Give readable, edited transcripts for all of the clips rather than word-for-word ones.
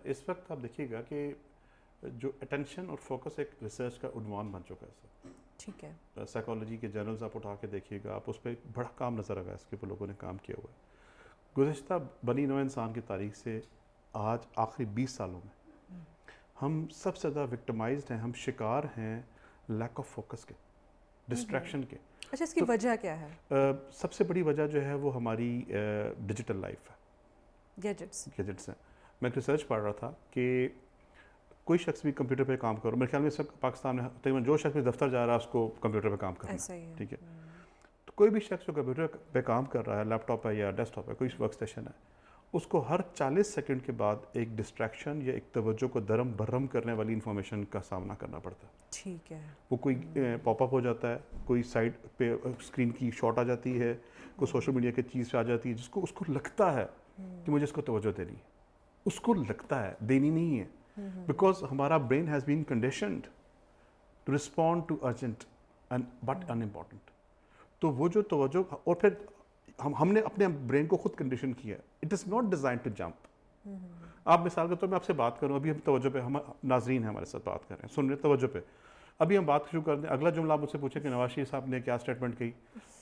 اس وقت آپ دیکھیے گا کہ جو اٹینشن اور فوکس ایک ریسرچ کا عنوان بن چکا ہے سر. ٹھیک ہے. سائیکالوجی کے جرنلز آپ اٹھا کے دیکھیے گا, آپ اس پہ ایک بڑا کام نظر آئے گا, اس کے اوپر لوگوں نے کام کیا ہوا ہے. گزشتہ بنی نوع انسان کی تاریخ سے آج آخری 20 سالوں میں ہم سب سے زیادہ وکٹمائزڈ ہیں, ہم شکار ہیں لیک آف فوکس کے, ڈسٹریکشن کے. اچھا, اس کی وجہ کیا ہے؟ سب سے بڑی وجہ جو ہے وہ ہماری ڈیجیٹل لائف ہے, گیجٹس ہیں. میں ایک ریسرچ پڑھ رہا تھا کہ کوئی شخص بھی کمپیوٹر پہ کام کرو, میرے خیال میں اس وقت پاکستان میں تقریباً جو شخص بھی دفتر جا رہا ہے اس کو کمپیوٹر پہ کام کرنا ہے, ٹھیک ہے. تو کوئی بھی شخص جو کمپیوٹر پہ کام کر رہا ہے, لیپ ٹاپ ہے یا ڈیسک ٹاپ ہے, کوئی ورک اسٹیشن ہے, اس کو ہر 40 سیکنڈ کے بعد ایک ڈسٹریکشن یا ایک توجہ کو درم برہم کرنے والی انفارمیشن کا سامنا کرنا پڑتا ہے. ٹھیک ہے. وہ کوئی پاپ اپ ہو جاتا ہے, کوئی سائڈ پہ اسکرین کی شاٹ آ جاتی ہے, کوئی سوشل میڈیا کی چیز آ جاتی ہے جس کو اس کو لگتا ہے کہ مجھے اس کو توجہ دینی ہے, اس کو لگتا ہے دینی نہیں ہے, بیکاز ہمارا brain has been conditioned to respond to urgent and but unimportant. تو وہ جو توجہ, اور پھر ہم نے اپنے برین کو خود کنڈیشن کیا ہے, it is not designed to jump. آپ مثال کے طور میں آپ سے بات کروں, ابھی ہم توجہ پہ, ہم ناظرین ہیں ہمارے ساتھ بات کر رہے ہیں, سن رہے ہیں توجہ پہ, ابھی ہم بات شروع کر دیں, اگلا جملہ آپ مجھ سے پوچھیں کہ نواز شریف صاحب نے کیا اسٹیٹمنٹ کی,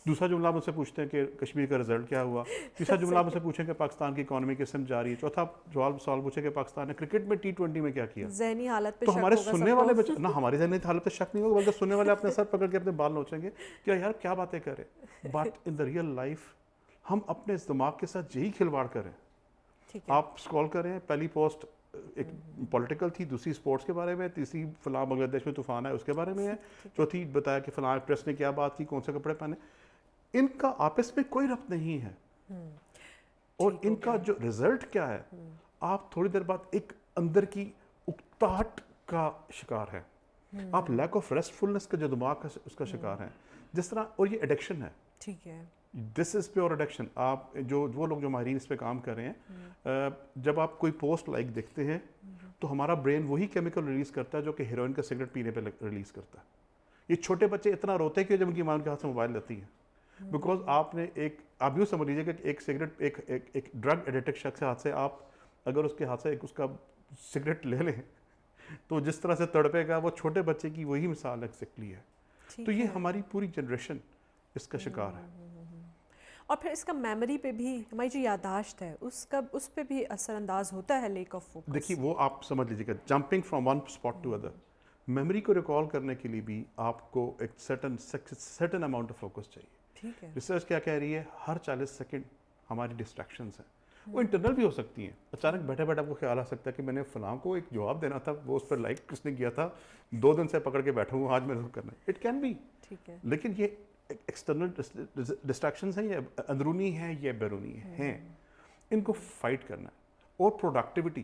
دوسرا جملہ مجھ سے پوچھتے ہیں کہ کشمیر کا رزلٹ کیا ہوا, تیسرا جملہ مجھ سے پوچھیں کہ پاکستان کی اکانومی کس سمت جا رہی ہے, چوتھا سوال پوچھیں کہ پاکستان نے کرکٹ میں T20 میں کیا کیا. ذہنی حالت پہ تو ہمارے سننے والے نہ ہماری ذہنی حالت پہ شک نہیں ہوگا, بلکہ سننے والے اپنے سر پکڑ کے اپنے بال نوچیں گے کہ یار کیا باتیں کریں. But in the real life ہم اپنے اس دماغ کے ساتھ یہی کھلواڑ کریں. آپ اسکرول کریں, پہلی پوسٹ ایک پولیٹیکل تھی, دوسری اسپورٹس کے بارے میں, تیسری فلاں بنگلہ دیش میں طوفان ہے اس کے بارے میں ہے, چوتھی بتایا کہ فلاں ایکٹریس نے کیا بات کی, کون سے کپڑے پہنے. ان کا آپس میں کوئی ربط نہیں ہے, اور ان کا جو رزلٹ کیا ہے, آپ تھوڑی دیر بعد ایک اندر کی اکتاہٹ کا شکار ہے, آپ لیک آف ریسٹفلنس کا جو دماغ کا اس کا شکار ہیں, جس طرح, اور یہ ایڈکشن ہے. ٹھیک ہے. دس از پیور ایڈکشن. آپ جو وہ لوگ جو ماہرین اس پہ کام کر رہے ہیں, جب آپ کوئی پوسٹ لائک دیکھتے ہیں تو ہمارا برین وہی کیمیکل ریلیز کرتا ہے جو کہ ہیروئن کا سگریٹ پینے پہ ریلیز کرتا ہے. یہ چھوٹے بچے اتنا روتے ہیں کہ جب ان کی ماں ان کے ہاتھ سے موبائل لیتی ہے, بیکاز آپ نے ایک, آپ یوں سمجھ لیجیے کہ ایک سگریٹ, ایک ڈرگ ایڈکٹ شخص کے ہاتھ سے آپ اگر اس کے ہاتھ سے ایک اس کا سگریٹ لے لیں تو جس طرح سے تڑپے گا, وہ چھوٹے بچے کی وہی مثال ایگزیکٹلی ہے. تو یہ ہماری پوری جنریشن اس کا شکار ہے. اور پھر اس کا میموری پہ بھی, ہماری جو یادداشت ہے اس پہ بھی اثر انداز ہوتا ہے لیک آف فوکس. دیکھیے وہ آپ سمجھ لیجیے کہ jumping from one spot to other, memory کو ریکال کرنے کے لیے بھی آپ کو ایک سرٹن اماؤنٹ آف فوکس چاہیے. ٹھیک ہے. ریسرچ کیا کہہ رہی ہے, ہر 40 سیکنڈ ہماری ڈسٹریکشنز ہیں, وہ انٹرنل بھی ہو سکتی ہیں. اچانک بیٹھے بیٹھے آپ کو خیال آ سکتا ہے کہ میں نے فلاں کو ایک جواب دینا تھا, وہ اس پر لائک کس نے کیا تھا, 2 دن سے پکڑ کے بیٹھا ہوں, آج میں نے کرنا ہے. It can be. ٹھیک ہے. لیکن یہ ایکسٹرنل ڈسٹریکشنز ہیں, یہ اندرونی ہیں, یہ بیرونی ہیں, ان کو فائٹ کرنا ہے. اور پروڈکٹیوٹی,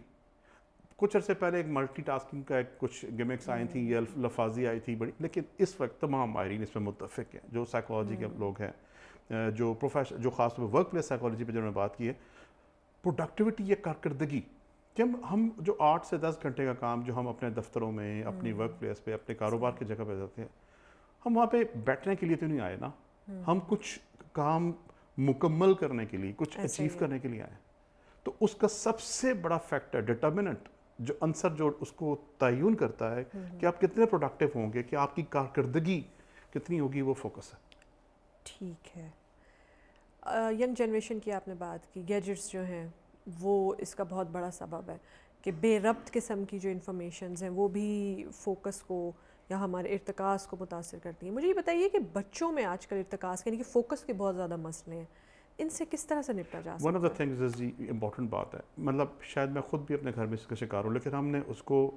کچھ عرصے پہلے ایک ملٹی ٹاسکنگ کا کچھ گیمکس آئی تھیں یا لفاظی آئی تھی بڑی, لیکن اس وقت تمام ماہرین اس پہ متفق ہیں, جو سائیکالوجی کے لوگ ہیں, جو جو خاص طور پہ ورک پلیس سائیکالوجی پہ جنہوں نے بات کی ہے, پروڈکٹیوٹی یا کارکردگی, کہ ہم جو 8 سے 10 گھنٹے کا کام جو ہم اپنے دفتروں میں, اپنی ورک پلیس پہ, اپنے کاروبار کی جگہ پہ جاتے ہیں, ہم وہاں پہ بیٹھنے کے لیے تو نہیں آئے نا, ہم کچھ کام مکمل کرنے کے لیے, کچھ اچیو کرنے کے لیے آئے. تو اس کا سب سے بڑا فیکٹر, ڈٹرمنٹ, جو عنصر جو اس کو تعین کرتا ہے کہ آپ کتنے پروڈکٹیو ہوں گے, کہ آپ کی کارکردگی کتنی ہوگی, وہ فوکس ہے. ٹھیک ہے. ینگ جنریشن کی آپ نے بات کی, گیجٹس جو ہیں وہ اس کا بہت بڑا سبب ہے کہ بے ربط قسم کی جو انفارمیشنز ہیں وہ بھی فوکس کو یا ہمارے ارتکاز کو متاثر کرتی ہیں. مجھے یہ بتائیے کہ بچوں میں آج کل ارتکاز یعنی کہ فوکس کے بہت زیادہ مسئلے ہیں, ان سے کس طرح سے نپٹا جا سکتا ہے؟ One of the things is important بات ہے, مطلب شاید میں خود بھی اپنے گھر میں اس کا شکار ہوں, لیکن ہم نے اس کو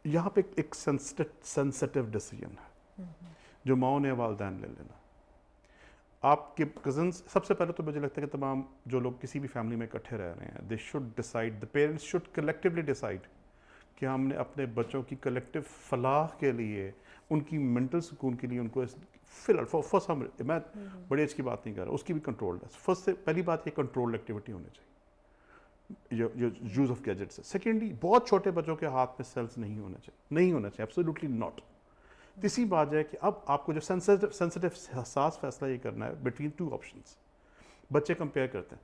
یہاں پہ ایک سینسٹیو ڈیسیجن ہے جو ماؤں نے والدین لے لینا. آپ کے کزنس, سب سے پہلے تو مجھے لگتا ہے کہ تمام جو لوگ کسی بھی فیملی میں اکٹھے رہ رہے ہیں, they should decide, the parents should collectively decide کہ ہم نے اپنے بچوں کی کلیکٹیو فلاح کے لیے, ان کی مینٹل سکون کے لیے, ان کو فی الحال فرسٹ, میں بڑے ایج کی بات نہیں کر رہا, اس کی بھی کنٹرول ہے. فرسٹ سے پہلی بات یہ کنٹرول ایکٹیویٹی ہونی چاہیے, جو یوز آف گیجٹس ہے. سیکنڈلی, بہت چھوٹے بچوں کے ہاتھ میں سیلس نہیں ہونا چاہیے, ایبسولوٹلی ناٹ. تیسری بات ہے کہ اب آپ کو جو سینسٹیو حساس فیصلہ یہ کرنا ہے بٹوین 2 آپشنس. بچے کمپیئر کرتے ہیں,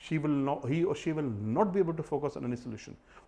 he or she will not be able to focus on any solution.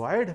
wired,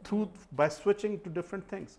through by switching to different things.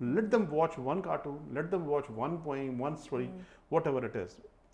let them watch one cartoon, let them watch one poem, one story, whatever it is.